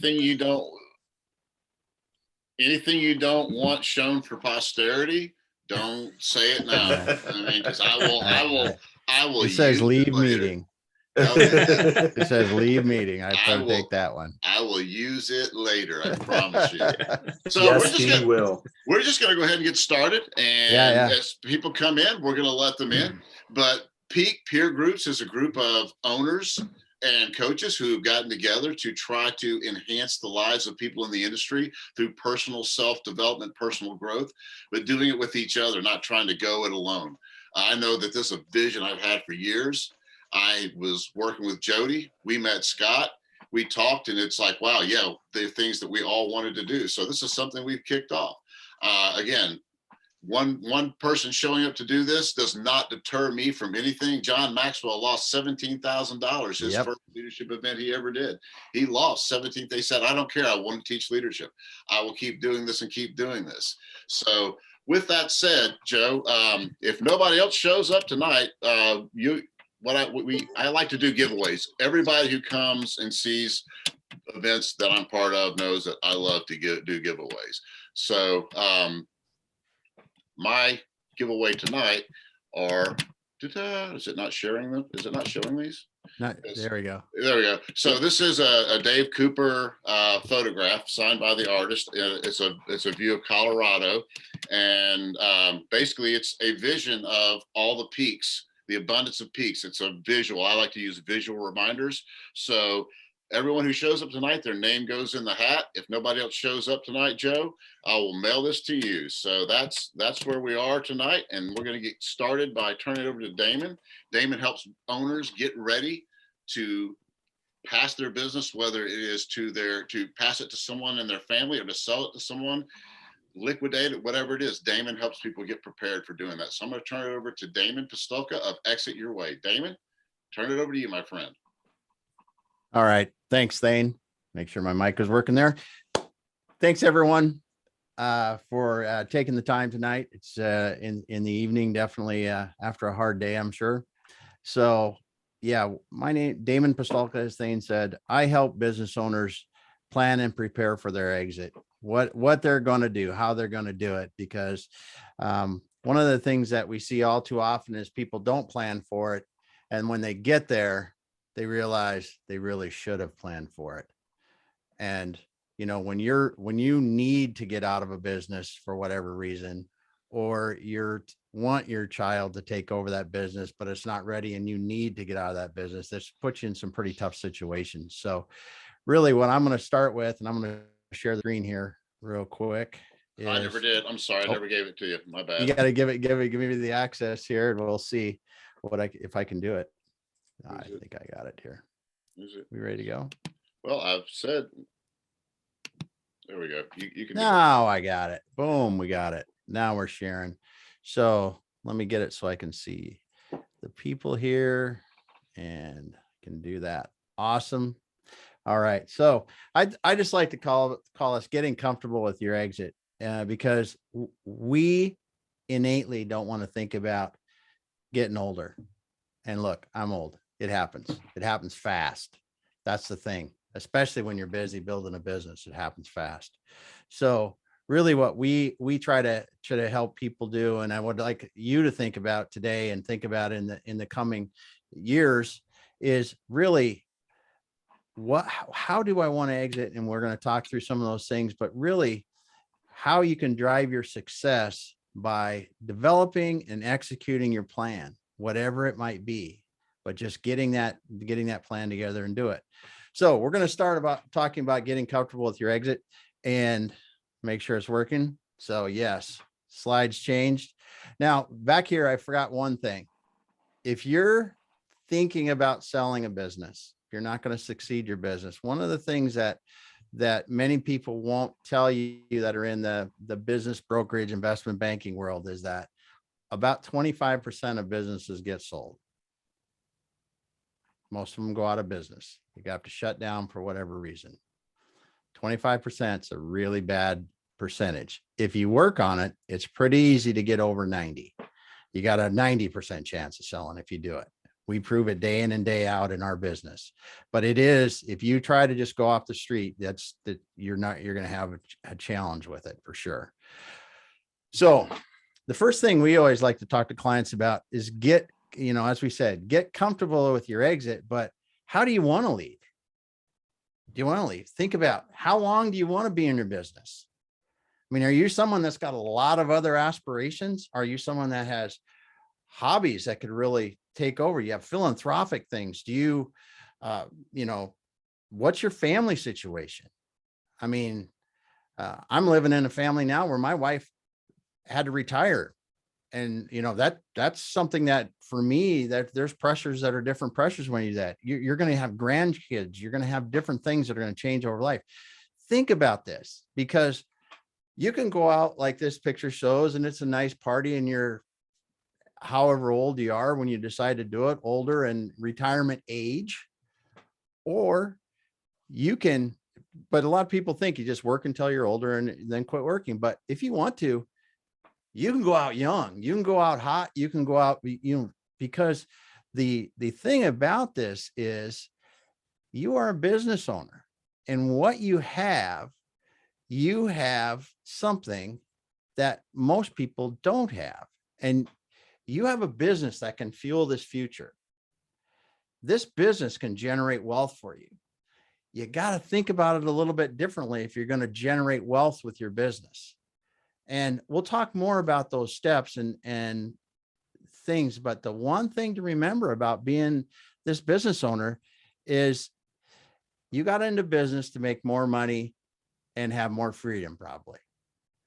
you don't anything you don't want shown for posterity, don't say it now. I mean, because I will It says use it leave later. meeting. Okay. It says leave meeting. I I better will- take that one. I will use it later. I promise you. So Yes, he will. we're just gonna go ahead and get started. And Yeah. as people come in, we're gonna let them in. But Peak Peer Groups is a group of owners and coaches who've gotten together to try to enhance the lives of people in the industry through personal self-development, personal growth, but doing it with each other, not trying to go it alone. I know that this is a vision I've had for years. I was working with Jody. We met Scott. We talked, and it's like, wow, yeah, the things that we all wanted to do. So this is something we've kicked off. Again, one person showing up to do this does not deter me from anything. John Maxwell lost $17,000 his first leadership event he ever did. He lost 17. They said, I don't care. I want to teach leadership. I will keep doing this and keep doing this. So with that said, Joe, if nobody else shows up tonight, I like to do giveaways. Everybody who comes and sees events that I'm part of knows that I love to do giveaways. So my giveaway tonight are, is it not sharing them? Is it not showing these? There we go. There we go. So this is a Dave Cooper photograph signed by the artist. It's a view of Colorado, and basically it's a vision of all the peaks, the abundance of peaks. It's a visual. I like to use visual reminders. So everyone who shows up tonight, their name goes in the hat. If nobody else shows up tonight, Joe, I will mail this to you. So that's where we are tonight. And we're going to get started by turning it over to Damon. Damon helps owners get ready to pass their business, whether it is to pass it to someone in their family or to sell it to someone, liquidate it, whatever it is. Damon helps people get prepared for doing that. So I'm going to turn it over to Damon Pistulka of Exit Your Way. Damon, turn it over to you, my friend. All right. Thanks, Thane. Make sure my mic is working there. Thanks, everyone, for taking the time tonight. It's in the evening, definitely after a hard day, I'm sure. So, yeah, my name, Damon Pistulka, as Thane said. I help business owners plan and prepare for their exit, what they're going to do, how they're going to do it, because one of the things that we see all too often is people don't plan for it. And when they get there, they realize they really should have planned for it. And, you know, when you need to get out of a business for whatever reason, or want your child to take over that business, but it's not ready and you need to get out of that business, this puts you in some pretty tough situations. So really what I'm going to start with, and I'm going to share the screen here real quick. I never did. I'm sorry. I never gave it to you. My bad. You got to give me the access here, and we'll see if I can do it. I think I got it here. We ready to go? Well, I've said, there we go. You can. Now I got it. Boom. We got it. Now we're sharing. So let me get it so I can see the people here and can do that. Awesome. All right. So I just like to call us getting comfortable with your exit because we innately don't want to think about getting older. And look, I'm old. It happens. It happens fast. That's the thing, especially when you're busy building a business. It happens fast. So really what we try to help people do, and I would like you to think about today and think about in the coming years, is really how do I want to exit? And we're going to talk through some of those things, but really how you can drive your success by developing and executing your plan, whatever it might be, but just getting that plan together and do it. So we're going to start talking about getting comfortable with your exit and make sure it's working. So yes, slides changed. Now back here, I forgot one thing. If you're thinking about selling a business, if you're not going to succeed your business, one of the things that many people won't tell you that are in the business brokerage investment banking world is that about 25% of businesses get sold. Most of them go out of business. You have to shut down for whatever reason. 25% is a really bad percentage. If you work on it, it's pretty easy to get over 90. You got a 90% chance of selling if you do it. We prove it day in and day out in our business. But it is, if you try to just go off the street, you're going to have a challenge with it for sure. So the first thing we always like to talk to clients about is as we said, get comfortable with your exit, but how do you want to leave? Do you want to leave? Think about how long do you want to be in your business? I mean, are you someone that's got a lot of other aspirations? Are you someone that has hobbies that could really take over? You have philanthropic things. Do you, what's your family situation? I mean, I'm living in a family now where my wife had to retire. And that's something that for me, that there's pressures that are different pressures when you do that. You're going to have grandkids. You're going to have different things that are going to change over life. Think about this, because you can go out like this picture shows, and it's a nice party, and you're however old you are when you decide to do it, older and retirement age, or you can, but a lot of people think you just work until you're older and then quit working. But if you want to, you can go out young, you can go out hot, you can go out, because the thing about this is you are a business owner, and what you have something that most people don't have. And you have a business that can fuel this future. This business can generate wealth for you. You got to think about it a little bit differently if you're going to generate wealth with your business. And we'll talk more about those steps and things. But the one thing to remember about being this business owner is you got into business to make more money and have more freedom. Probably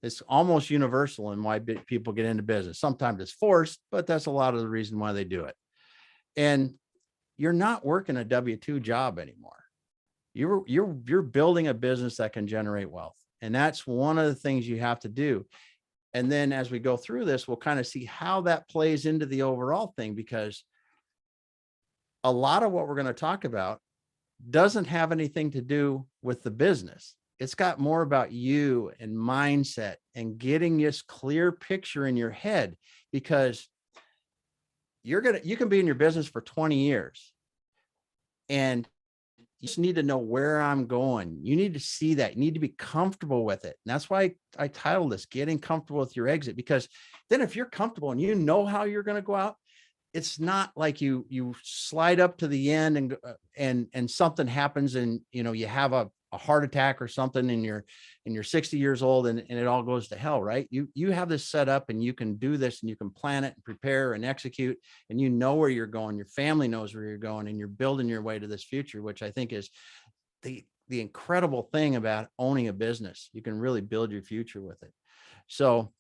it's almost universal in why people get into business. Sometimes it's forced, but that's a lot of the reason why they do it. And you're not working a W-2 job anymore. You're building a business that can generate wealth. And that's one of the things you have to do. And then as we go through this, we'll kind of see how that plays into the overall thing, because a lot of what we're going to talk about doesn't have anything to do with the business. It's got more about you and mindset and getting this clear picture in your head, because you can be in your business for 20 years and you just need to know where I'm going. You need to see that. You need to be comfortable with it. And that's why I titled this Getting Comfortable with Your Exit, because then if you're comfortable and you know how you're going to go out, it's not like you slide up to the end and something happens and you have a heart attack or something and you're 60 years old and it all goes to hell, right? You have this set up and you can do this and you can plan it and prepare and execute, and you know where you're going. Your family knows where you're going, and you're building your way to this future, which I think is the incredible thing about owning a business. You can really build your future with it. So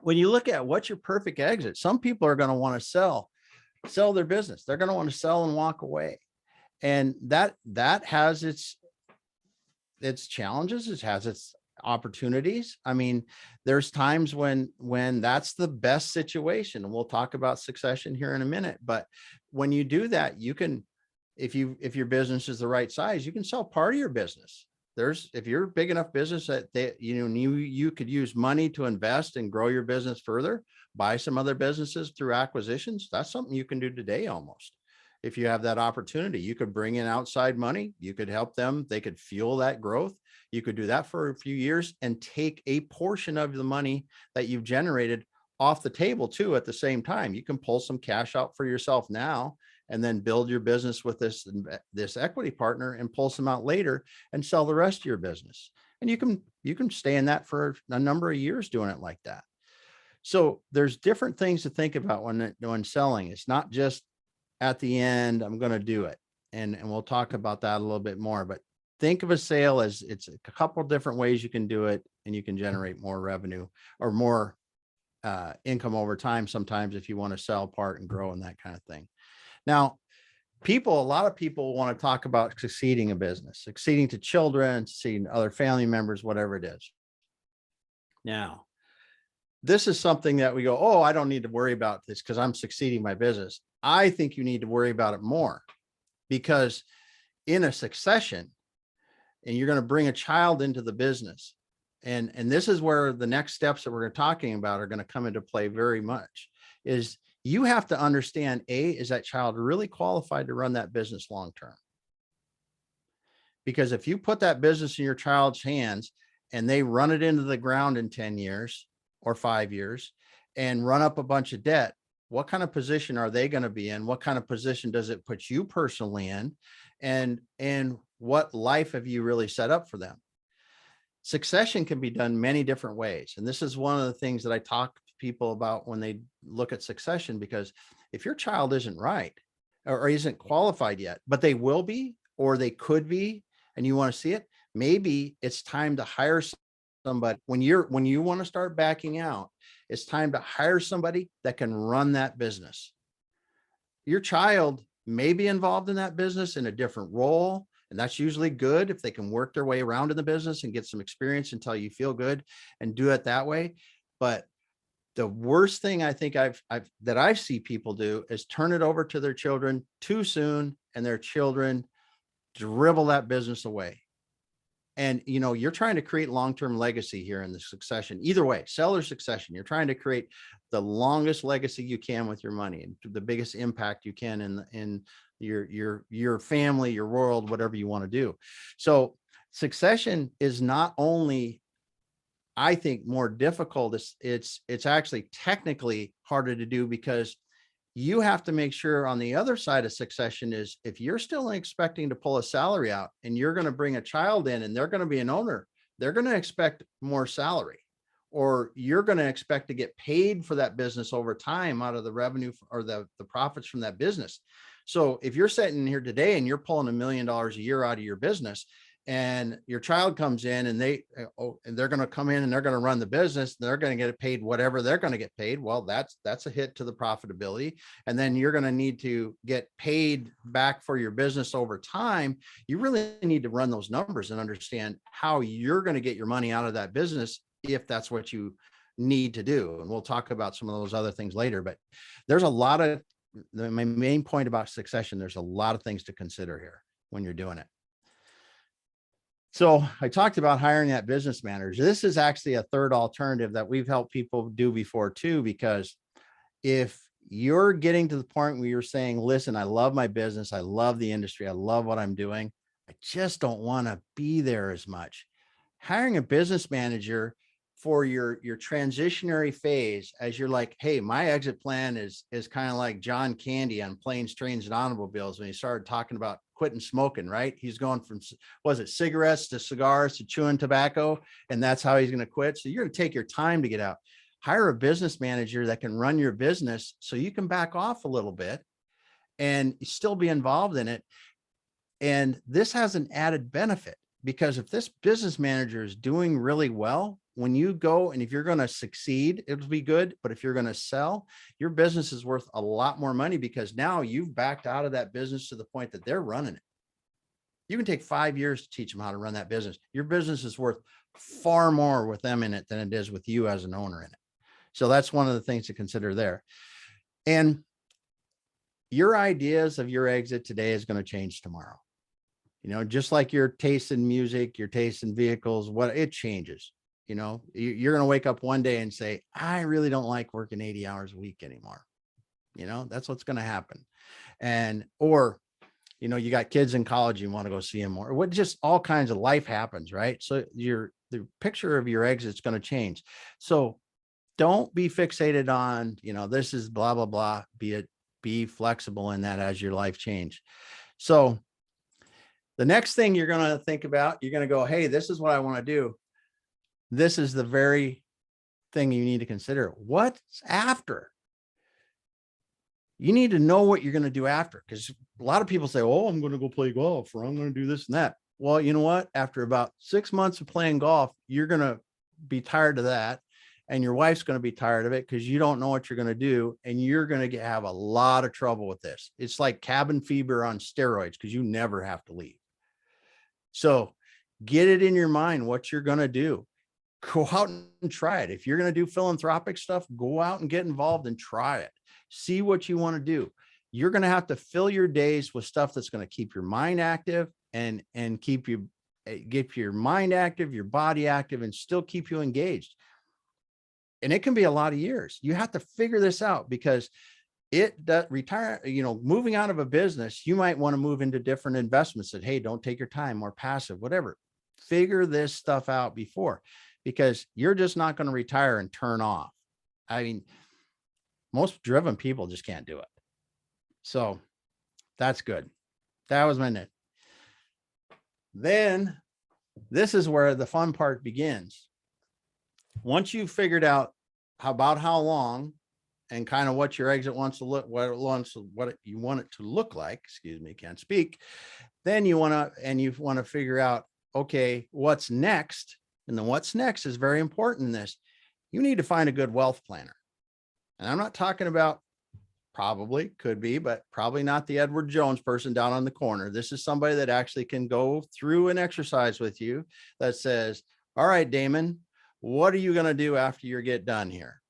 when you look at what's your perfect exit, some people are going to want to sell their business. They're going to want to sell and walk away. And that has its challenges. It has its opportunities. I mean, there's times when that's the best situation. And we'll talk about succession here in a minute. But when you do that, you can, if your business is the right size, you can sell part of your business. If you're a big enough business that you could use money to invest and grow your business further, buy some other businesses through acquisitions. That's something you can do today almost. If you have that opportunity, you could bring in outside money. You could help them. They could fuel that growth. You could do that for a few years and take a portion of the money that you've generated off the table too. At the same time, you can pull some cash out for yourself now and then build your business with this equity partner and pull some out later and sell the rest of your business. And you can stay in that for a number of years doing it like that. So there's different things to think about when selling. It's not just at the end, I'm going to do it. And we'll talk about that a little bit more, but think of a sale as it's a couple of different ways you can do it, and you can generate more revenue or more income over time. Sometimes if you want to sell part and grow and that kind of thing. Now, a lot of people want to talk about succeeding a business, succeeding to children, succeeding to other family members, whatever it is. Now, this is something that we go, oh, I don't need to worry about this because I'm succeeding my business. I think you need to worry about it more, because in a succession, and you're going to bring a child into the business. And this is where the next steps that we're talking about are going to come into play very much, is you have to understand, is that child really qualified to run that business long term? Because if you put that business in your child's hands and they run it into the ground in 10 years or 5 years and run up a bunch of debt, what kind of position are they going to be in? What kind of position does it put you personally in? And what life have you really set up for them? Succession can be done many different ways. And this is one of the things that I talk to people about when they look at succession, because if your child isn't right or isn't qualified yet, but they will be, or they could be, and you want to see it, maybe it's time to hire somebody. When you want to start backing out, it's time to hire somebody that can run that business. Your child may be involved in that business in a different role, and that's usually good if they can work their way around in the business and get some experience until you feel good and do it that way. But the worst thing I think I've seen people do is turn it over to their children too soon, and their children dribble that business away. And, you're trying to create long-term legacy here in the succession. Either way, sell or succession, you're trying to create the longest legacy you can with your money and the biggest impact you can in your family, your world, whatever you want to do. So succession is not only, I think, more difficult, it's actually technically harder to do, because you have to make sure on the other side of succession is, if you're still expecting to pull a salary out and you're going to bring a child in and they're going to be an owner, they're going to expect more salary, or you're going to expect to get paid for that business over time out of the revenue or the profits from that business. So if you're sitting here today and you're pulling $1 million a year out of your business, and your child comes in and they're going to come in and they're going to run the business, they're going to get paid whatever they're going to get paid. Well, that's a hit to the profitability. And then you're going to need to get paid back for your business over time. You really need to run those numbers and understand how you're going to get your money out of that business, if that's what you need to do. And we'll talk about some of those other things later, but there's a lot of, my main point about succession, there's a lot of things to consider here when you're doing it. So I talked about hiring that business manager. This is actually a third alternative that we've helped people do before too, because if you're getting to the point where you're saying, listen, I love my business, I love the industry, I love what I'm doing, I just don't want to be there as much. Hiring a business manager for your transitionary phase, as you're like, hey, my exit plan is kind of like John Candy on Planes, Trains, and Automobiles, when he started talking about quitting smoking, right? He's going from, was it cigarettes to cigars to chewing tobacco, and that's how he's going to quit. So you're going to take your time to get out. Hire a business manager that can run your business so you can back off a little bit and still be involved in it. And this has an added benefit, because if this business manager is doing really well, when you go, and if you're going to succeed, it'll be good. But if you're going to sell, your business is worth a lot more money, because now you've backed out of that business to the point that they're running it. You can take 5 years to teach them how to run that business. Your business is worth far more with them in it than it is with you as an owner in it. So that's one of the things to consider there. And your ideas of your exit today is going to change tomorrow. Just like your taste in music, your taste in vehicles, it changes. You're going to wake up one day and say, I really don't like working 80 hours a week anymore. That's what's going to happen. Or you got kids in college, you want to go see them more. What, just all kinds of life happens, right? So the picture of your exit is going to change. So don't be fixated on, this is blah, blah, blah. Be flexible in that as your life change. So the next thing you're going to think about, you're going to go, hey, this is what I want to do. This is the very thing you need to consider. What's after? You need to know what you're going to do after, because a lot of people say, oh, I'm going to go play golf, or I'm going to do this and that. Well, you know what? After about 6 months of playing golf, you're going to be tired of that. And your wife's going to be tired of it, because you don't know what you're going to do. And you're going to have a lot of trouble with this. It's like cabin fever on steroids, because you never have to leave. So get it in your mind what you're going to do. Go out and try it. If you're going to do philanthropic stuff, go out and get involved and try it. See what you want to do. You're going to have to fill your days with stuff that's going to keep your mind active and keep your mind active, your body active, and still keep you engaged. And it can be a lot of years. You have to figure this out, because retire, moving out of a business, you might want to move into different investments that, hey, don't take your time, more passive, whatever. Figure this stuff out before, because you're just not going to retire and turn off. I mean, most driven people just can't do it. So that's good. That was my nit. Then this is where the fun part begins. Once you've figured out how long and kind of what your exit wants to look, what you want it to look like, excuse me, can't speak. Then you want to figure out, okay, what's next? And then what's next is very important in this. You need to find a good wealth planner. And I'm not talking about, probably could be, but probably not the Edward Jones person down on the corner. This is somebody that actually can go through an exercise with you that says, all right, Damon, what are you going to do after you get done here?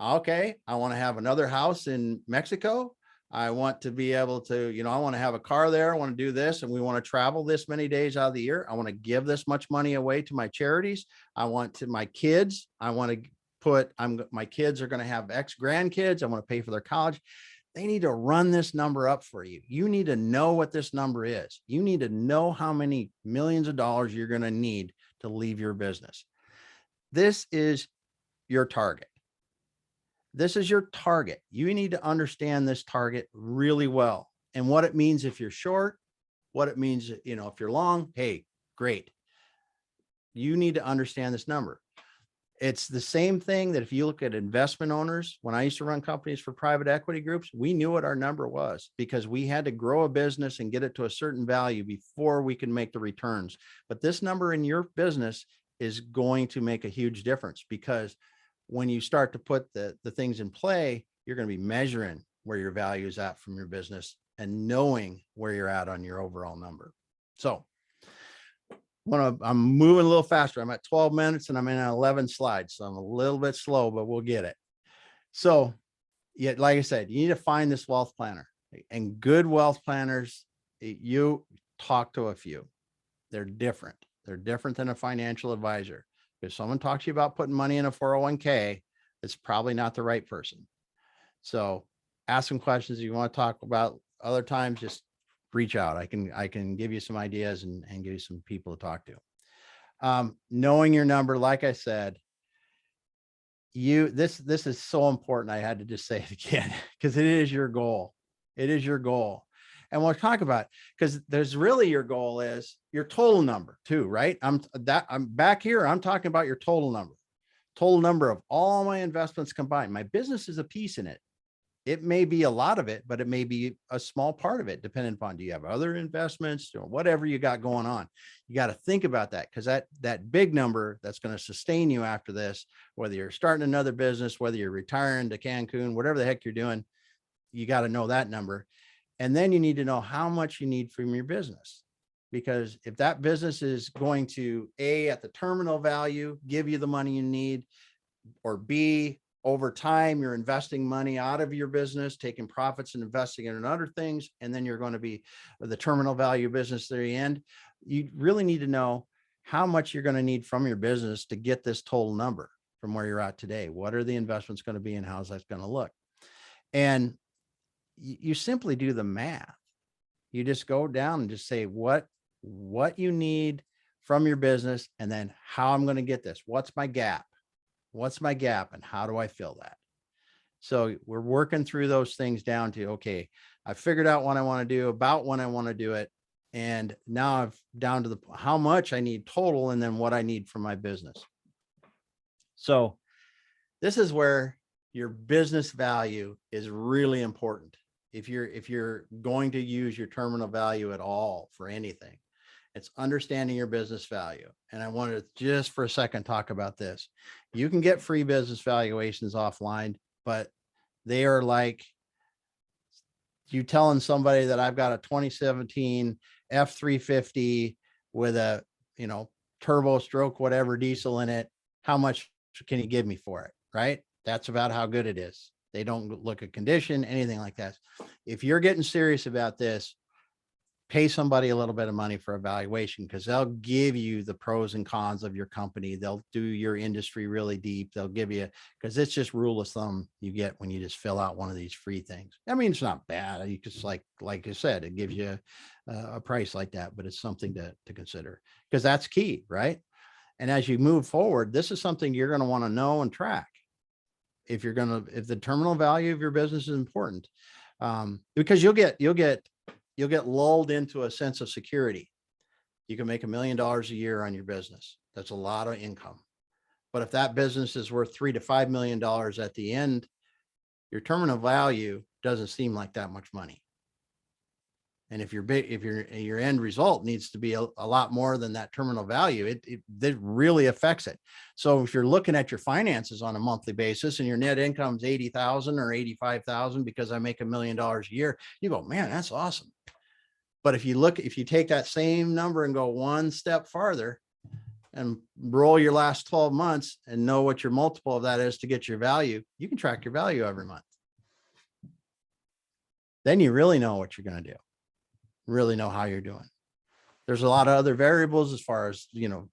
Okay, I want to have another house in Mexico. I want to be able to, I want to have a car there. I want to do this, and we want to travel this many days out of the year. I want to give this much money away to my charities. I want to my kids. I want to my kids are going to have X grandkids. I want to pay for their college. They need to run this number up for you. You need to know what this number is. You need to know how many millions of dollars you're going to need to leave your business. This is your target. This is your target. You need to understand this target really well, and what it means if you're short, what it means, if you're long. Hey, great. You need to understand this number. It's the same thing that if you look at investment owners, when I used to run companies for private equity groups, we knew what our number was because we had to grow a business and get it to a certain value before we can make the returns. But this number in your business is going to make a huge difference, because when you start to put the things in play, you're going to be measuring where your value is at from your business and knowing where you're at on your overall number. So I'm moving a little faster. I'm at 12 minutes and I'm in 11 slides. So I'm a little bit slow, but we'll get it. So yeah, like I said, you need to find this wealth planner, and good wealth planners, you talk to a few. They're different. They're different than a financial advisor. If someone talks to you about putting money in a 401k, it's probably not the right person. So ask some questions. If you want to talk about other times, just reach out. I can give you some ideas and give you some people to talk to. Knowing your number, like I said, this is so important. I had to just say it again, because it is your goal. It is your goal. And we'll talk about, because there's really, your goal is your total number too, right? I'm back here. I'm talking about your total number of all my investments combined. My business is a piece in it. It may be a lot of it, but it may be a small part of it, depending upon, do you have other investments or whatever you got going on? You got to think about that, because that big number that's going to sustain you after this, whether you're starting another business, whether you're retiring to Cancun, whatever the heck you're doing, you got to know that number. And then you need to know how much you need from your business, because if that business is going to A, at the terminal value, give you the money you need, or B, over time, you're investing money out of your business, taking profits and investing it in other things, and then you're going to be the terminal value business at the end. You really need to know how much you're going to need from your business to get this total number from where you're at today. What are the investments going to be, and how's that going to look? And you simply do the math. You just go down and just say what you need from your business, and then how I'm going to get this. What's my gap? What's my gap, and how do I fill that? So we're working through those things down to, okay, I figured out what I want to do, about when I want to do it. And now I've down to how much I need total, and then what I need from my business. So this is where your business value is really important. If you're going to use your terminal value at all for anything, it's understanding your business value. And I wanted to just for a second talk about this. You can get free business valuations offline, but they are like you telling somebody that I've got a 2017 F350 with a, turbo stroke, whatever diesel in it. How much can you give me for it? Right? That's about how good it is. They don't look at condition, anything like that. If you're getting serious about this, pay somebody a little bit of money for evaluation, because they'll give you the pros and cons of your company. They'll do your industry really deep. They'll give you, because it's just rule of thumb you get when you just fill out one of these free things. I mean, it's not bad. You just like I said, it gives you a price like that, but it's something to consider, because that's key, right? And as you move forward, this is something you're going to want to know and track. If the terminal value of your business is important, because you'll get lulled into a sense of security. You can make $1 million a year on your business. That's a lot of income. But if that business is worth $3 to $5 million at the end, your terminal value doesn't seem like that much money. And if your end result needs to be a lot more than that terminal value, it really affects it. So if you're looking at your finances on a monthly basis and your net income is 80,000 or 85,000 because I make $1 million a year, you go, man, that's awesome. But if you take that same number and go one step farther and roll your last 12 months and know what your multiple of that is to get your value, you can track your value every month. Then you really know what you're going to do. Really know how you're doing. There's a lot of other variables as far as,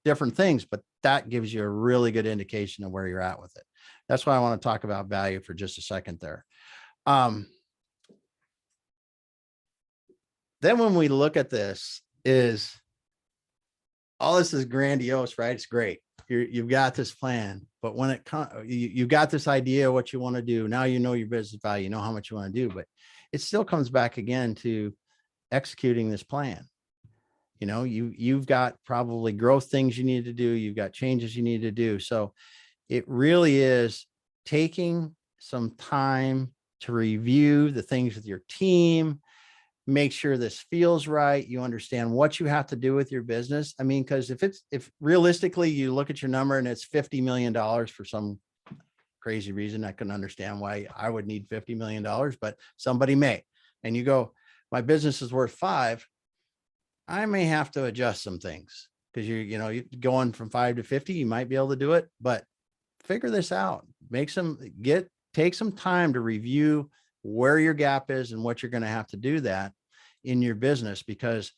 different things, but that gives you a really good indication of where you're at with it. That's why I want to talk about value for just a second there. Then when we look at this, is all this is grandiose, right? It's great. You've got this plan, but when it comes, you've got this idea of what you want to do. Now you know your business value, you know how much you want to do, but it still comes back again to executing this plan. You've got probably growth things you need to do. You've got changes you need to do. So it really is taking some time to review the things with your team, make sure this feels right. You understand what you have to do with your business. I mean, because if realistically you look at your number and it's $50 million for some crazy reason, I couldn't understand why I would need $50 million, but somebody may, and you go, my business is worth 5. I may have to adjust some things, because you're going from 5 to 50, you might be able to do it, but figure this out. Take some time to review where your gap is and what you're going to have to do that in your business, because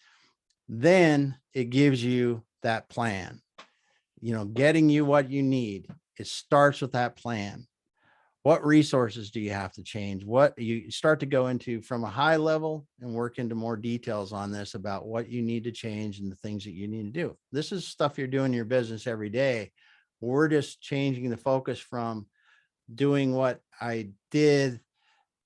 then it gives you that plan, getting you what you need. It starts with that plan. What resources do you have to change? What you start to go into from a high level and work into more details on this about what you need to change and the things that you need to do. This is stuff you're doing in your business every day. We're just changing the focus from doing what I did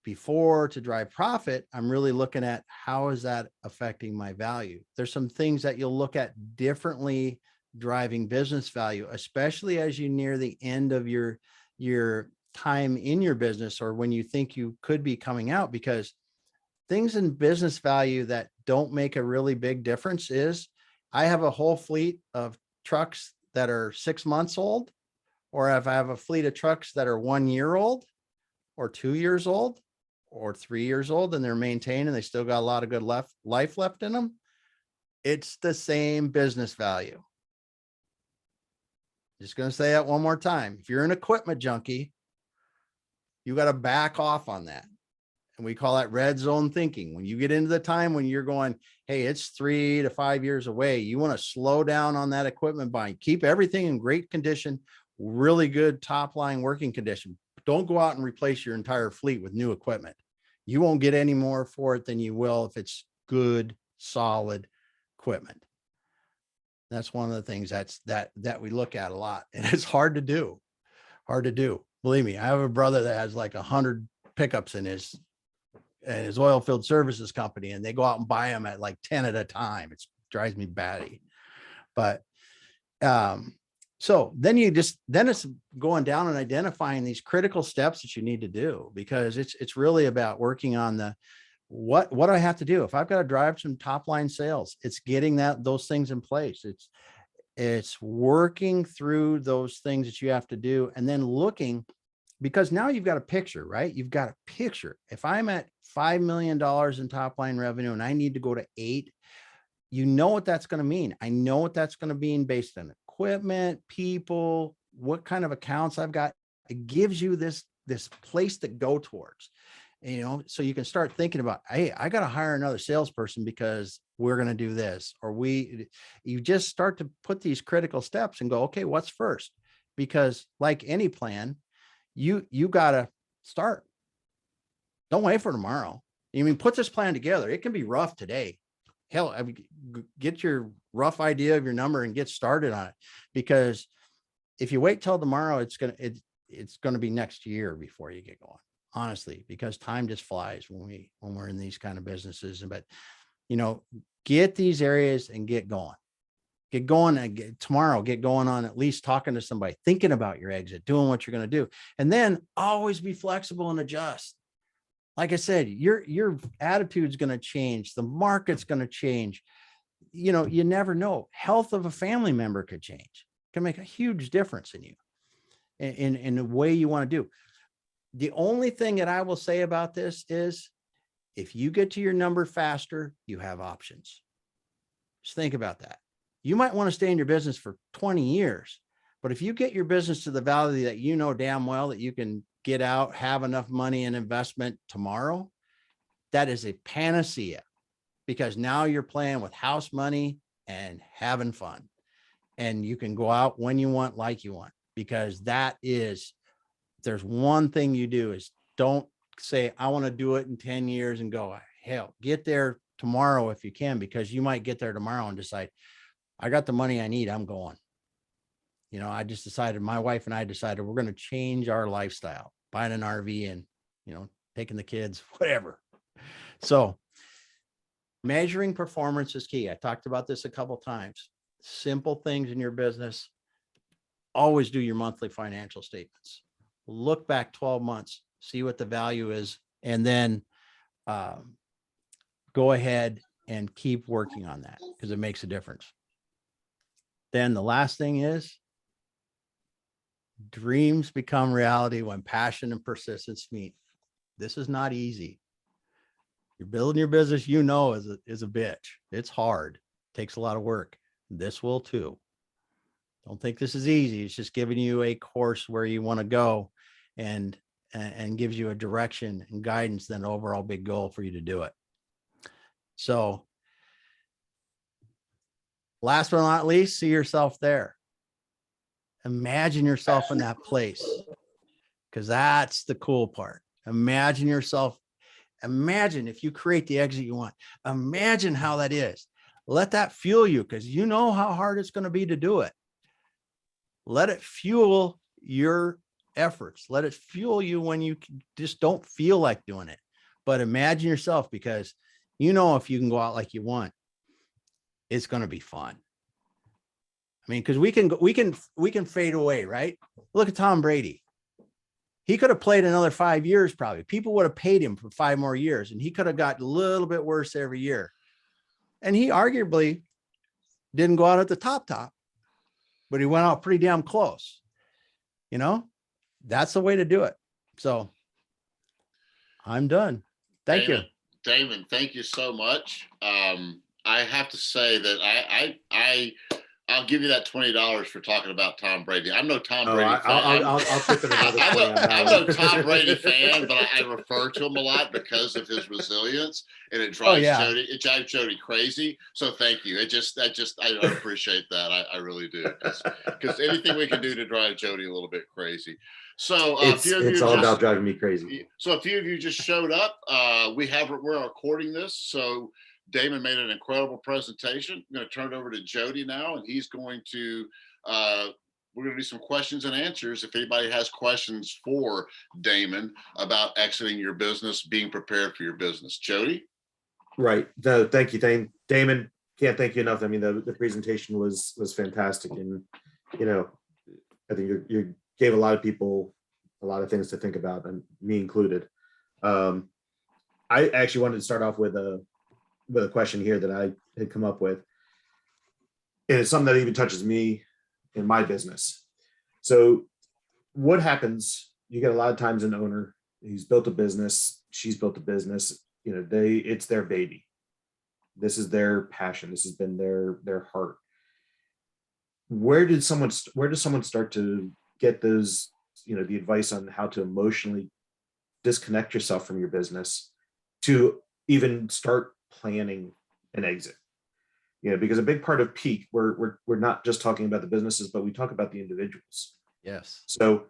before to drive profit. I'm really looking at how is that affecting my value. There's some things that you'll look at differently driving business value, especially as you near the end of your time in your business, or when you think you could be coming out, because things in business value that don't make a really big difference is, I have a whole fleet of trucks that are 6 months old, or if I have a fleet of trucks that are 1 year old or 2 years old or 3 years old, and they're maintained and they still got a lot of good life left in them, it's the same business value. Just going to say that one more time. If you're an equipment junkie, you got to back off on that. And we call that red zone thinking. When you get into the time when you're going, hey, it's 3 to 5 years away, you want to slow down on that equipment buying. Keep everything in great condition, really good top line working condition. Don't go out and replace your entire fleet with new equipment. You won't get any more for it than you will if it's good, solid equipment. That's one of the things that we look at a lot, and it's hard to do. Believe me, I have a brother that has like 100 pickups in his oil field services company, and they go out and buy them at like 10 at a time. It drives me batty. But so then it's going down and identifying these critical steps that you need to do, because it's really about working on what do I have to do? If I've got to drive some top line sales, it's getting those things in place. It's working through those things that you have to do, and then looking, because now you've got a picture, right? You've got a picture. If I'm at $5 million in top line revenue and I need to go to 8, you know what that's going to mean. I know what that's going to mean based on equipment, people, what kind of accounts I've got. It gives you this place to go towards. so you can start thinking about, hey, I got to hire another salesperson because we're going to do this, or you just start to put these critical steps and go, okay, what's first? Because like any plan, you got to start. Don't wait for tomorrow. I mean, put this plan together. It can be rough today. Hell, I mean, get your rough idea of your number and get started on it. Because if you wait till tomorrow, it's going to be next year before you get going, honestly, because time just flies when we're in these kind of businesses. But, get these areas and get going. Get going and tomorrow, get going on at least talking to somebody, thinking about your exit, doing what you're going to do. And then always be flexible and adjust. Like I said, your attitude's going to change. The market's going to change. You never know. Health of a family member could change. Can make a huge difference in you, in the way you want to do. The only thing that I will say about this is, if you get to your number faster, you have options. Just think about that. You might want to stay in your business for 20 years, but if you get your business to the value that you know damn well that you can get out, have enough money and investment tomorrow, that is a panacea, because now you're playing with house money and having fun, and you can go out when you want, like you want, because there's one thing you do is don't say, I want to do it in 10 years and go, hell, get there tomorrow if you can, because you might get there tomorrow and decide, I got the money I need, I'm going. I just decided, my wife and I decided we're going to change our lifestyle, buying an RV and, taking the kids, whatever. So measuring performance is key. I talked about this a couple of times. Simple things in your business. Always do your monthly financial statements. Look back 12 months, see what the value is, and then go ahead and keep working on that, because it makes a difference. Then the last thing is, dreams become reality when passion and persistence meet. This is not easy. You're building your business, is a bitch. It's hard. It takes a lot of work. This will too. Don't think this is easy. It's just giving you a course where you want to go, and gives you a direction and guidance, then an overall big goal for you to do it. So last but not least, see yourself there. Imagine yourself in that place, because that's the cool part. Imagine yourself. Imagine if you create the exit you want. Imagine how that is. Let that fuel you, because you know how hard it's going to be to do it. Let it fuel your efforts. Let it fuel you when you just don't feel like doing it. But imagine yourself, because if you can go out like you want, it's going to be fun. I mean, because we can fade away, right? Look at Tom Brady. He could have played another 5 years, probably. People would have paid him for 5 more years, and he could have got a little bit worse every year. And he arguably didn't go out at the top, but he went out pretty damn close. That's the way to do it. So I'm done. Thank you. Damon, thank you so much. I have to say that I'll give you that $20 for talking about Tom Brady. I'm no Tom Brady fan. I'll chip in another I'm no Tom Brady fan, but I refer to him a lot because of his resilience, and it drives Jody crazy. So thank you. I appreciate that. I really do, because anything we can do to drive Jody a little bit crazy. So it's all about driving me crazy. So a few of you just showed up. We're recording this, so Damon made an incredible presentation. I'm going to turn it over to Jody now, and he's going to, we're going to do some questions and answers. If anybody has questions for Damon about exiting your business, being prepared for your business. Jody? Right. Thank you, Damon. Can't thank you enough. I mean, the presentation was fantastic. And, I think you gave a lot of people a lot of things to think about, and me included. I actually wanted to start off with a question here that I had come up with. And it's something that even touches me in my business. So what happens, you get a lot of times an owner, he's built a business, she's built a business, it's their baby. This is their passion. This has been their heart. Where does someone start to get those, the advice on how to emotionally disconnect yourself from your business to even start planning an exit. Because a big part of peak, we're not just talking about the businesses, but we talk about the individuals. Yes. So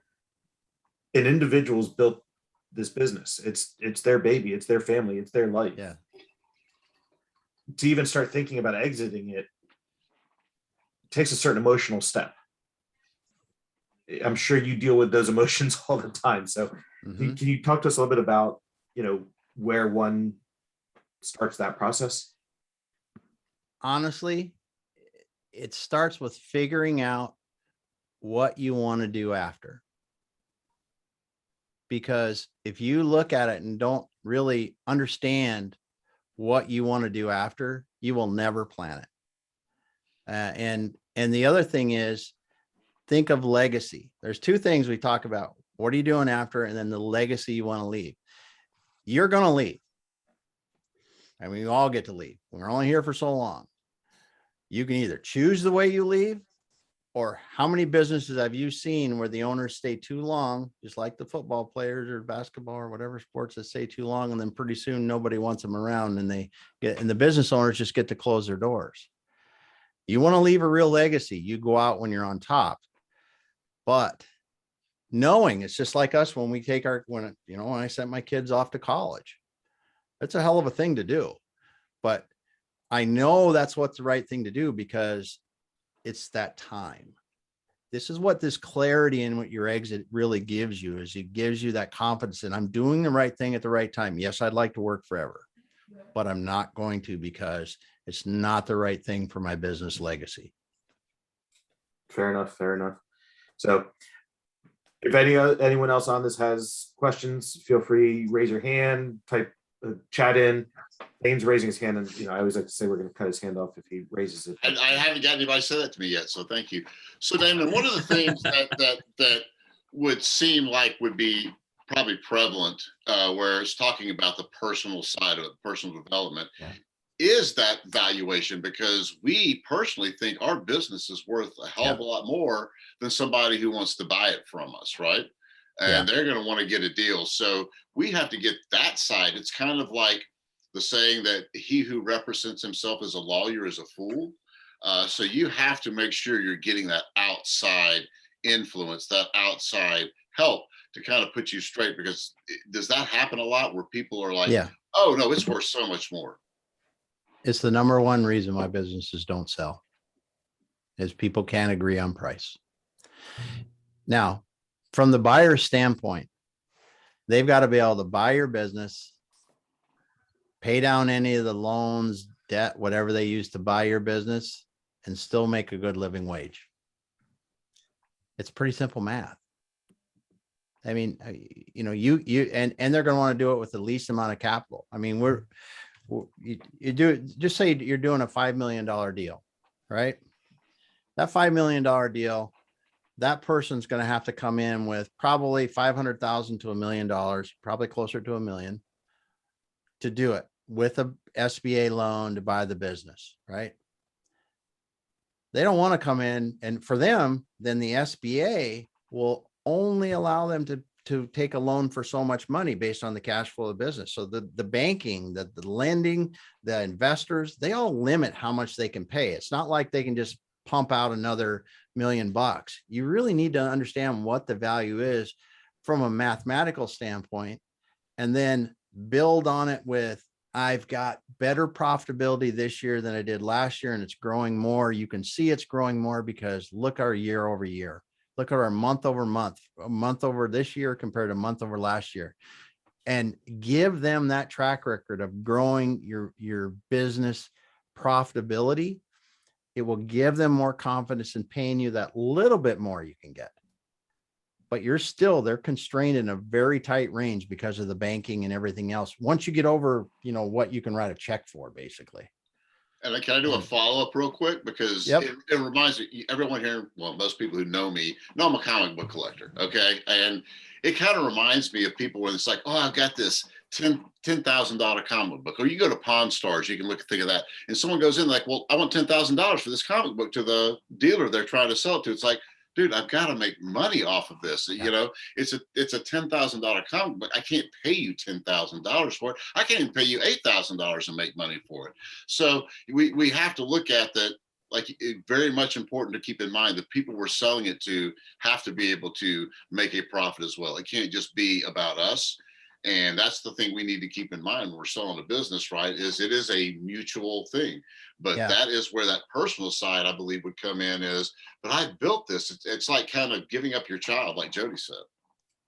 an individual's built this business. It's their baby, it's their family, it's their life. Yeah. To even start thinking about exiting it takes a certain emotional step. I'm sure you deal with those emotions all the time. So can you talk to us a little bit about, where one starts that process? Honestly, it starts with figuring out what you want to do after. Because if you look at it and don't really understand what you want to do after, you will never plan it. And the other thing is, think of legacy. There's two things we talk about. What are you doing after? And then the legacy you want to leave. You're going to leave. I mean, we all get to leave. We're only here for so long. You can either choose the way you leave, or how many businesses have you seen where the owners stay too long, just like the football players or basketball or whatever sports that stay too long, and then pretty soon nobody wants them around, and the business owners just get to close their doors. You want to leave a real legacy, you go out when you're on top. But knowing it's just like us when we take when I sent my kids off to college, it's a hell of a thing to do. But I know that's what's the right thing to do, because it's that time. This is what this clarity in what your exit really gives you, is it gives you that confidence that I'm doing the right thing at the right time. Yes, I'd like to work forever, but I'm not going to, because it's not the right thing for my business legacy. Fair enough. So if anyone else on this has questions, feel free, raise your hand, type chat in. Dane's raising his hand, and I always like to say we're going to cut his hand off if he raises it. I haven't got anybody say that to me yet, so thank you. So Damon, one of the things that would seem like would be probably prevalent, where it's talking about the personal side of it, personal development, is that valuation, because we personally think our business is worth a hell of a lot more than somebody who wants to buy it from us, right? And they're going to want to get a deal. So we have to get that side. It's kind of like the saying that he who represents himself as a lawyer is a fool. So you have to make sure you're getting that outside influence, that outside help to kind of put you straight, because does that happen a lot where people are like, oh no, it's worth so much more? It's the number one reason why businesses don't sell, is people can't agree on price. Now, from the buyer's standpoint, they've got to be able to buy your business, pay down any of the loans, debt, whatever they use to buy your business, and still make a good living wage. It's pretty simple math. I mean, and they're going to want to do it with the least amount of capital. I mean, you do, just say you're doing a $5 million deal, right? That $5 million deal, that person's going to have to come in with probably $500,000 to $1 million, probably closer to $1 million, to do it with a SBA loan to buy the business, right? They don't want to come in, and for them, then the SBA will only allow them to take a loan for so much money based on the cash flow of the business. So the banking, the lending, the investors, they all limit how much they can pay. It's not like they can just pump out another $1 million. You really need to understand what the value is from a mathematical standpoint, and then build on it with, I've got better profitability this year than I did last year, and it's growing more. You can see it's growing more because look our year over year. Look at our month over month, a month over this year compared to month over last year, and give them that track record of growing your business profitability. It will give them more confidence in paying you that little bit more you can get. But they're constrained in a very tight range because of the banking and everything else. Once you get over, what you can write a check for, basically. And can I do a follow-up real quick? Because it reminds me, everyone here, well, most people who know me know I'm a comic book collector, okay? And it kind of reminds me of people when it's like, oh, I've got this $10,000 comic book. Or you go to Pawn Stars, you can think of that. And someone goes in like, well, I want $10,000 for this comic book, to the dealer they're trying to sell it to. It's like, dude, I've got to make money off of this. Yeah. You know, it's a $10,000 comic book. I can't pay you $10,000 for it. I can't even pay you $8,000 and make money for it. So we have to look at that. Like, very much important to keep in mind that people we're selling it to have to be able to make a profit as well. It can't just be about us. And that's the thing we need to keep in mind when we're selling a business, right? Is it is a mutual thing. But Yeah. that is where that personal side, I believe, would come in is, but I built this. It's like kind of giving up your child, like Jody said.